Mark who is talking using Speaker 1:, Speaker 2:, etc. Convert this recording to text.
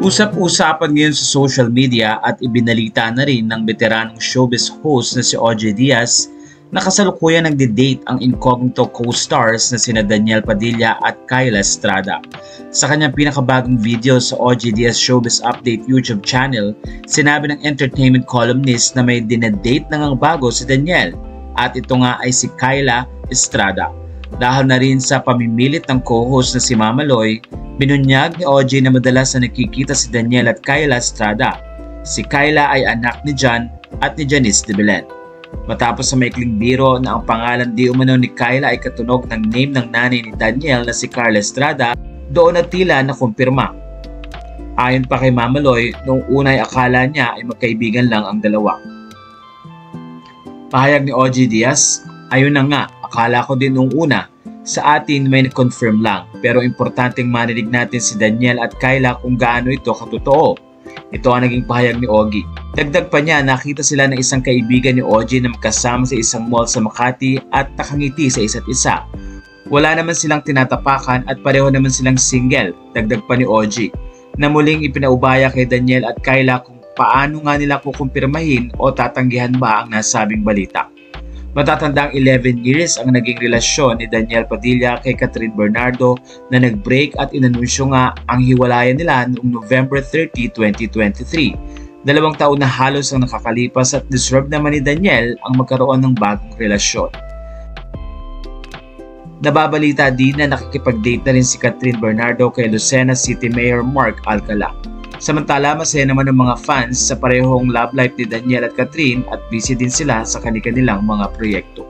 Speaker 1: Usap-usapan ngayon sa social media at ibinalita na rin ng veteranong showbiz host na si OJ Diaz na kasalukuyan nagde-date ang incognito co-stars na sina Danielle Padilla at Kyla Estrada. Sa kanyang pinakabagong video sa OJ Diaz Showbiz Update YouTube channel, sinabi ng entertainment columnist na may dinedate na ngang bago si Danielle at ito nga ay si Kyla Estrada. Dahil na rin sa pamimilit ng co-host na si Mama Loy, binunyag ni OJ na madalas na nakikita si Danielle at Kyla Estrada. Si Kyla ay anak ni John at ni Janice de Belen. Matapos sa maikling biro na ang pangalan di umano ni Kyla ay katunog ng name ng nanay ni Danielle na si Carla Estrada, doon na tila nakumpirma. Ayon pa kay Mama Loy, noong una ay akala niya ay magkaibigan lang ang dalawa. Pahayag ni OJ Diaz, ayun na nga, akala ko din noong una. Sa atin may confirm lang, pero importanteng marinig natin si Danielle at Kyla kung gaano ito katotoo. Ito ang naging pahayag ni Ogie. Dagdag pa niya, nakita sila ng isang kaibigan ni OJ na magkasama sa isang mall sa Makati at nakangiti sa isa't isa. Wala naman silang tinatapakan at pareho naman silang single, dagdag pa ni OJ, na muling ipinaubaya kay Danielle at Kyla kung paano nga nila kukumpirmahin o tatanggihan ba ang nasabing balita. Matatandang 11 years ang naging relasyon ni Danielle Padilla kay Catherine Bernardo na nag-break at inanunsyo nga ang hiwalayan nila noong November 30, 2023. 2 taon na halos ang nakakalipas at deserve naman ni Danielle ang magkaroon ng bagong relasyon. Nababalita din na nakikipag-date na rin si Catherine Bernardo kay Lucena City Mayor Mark Alcala. Samantala, masaya naman ng mga fans sa parehong love life ni Danielle at Catherine at busy din sila sa kanilang mga proyekto.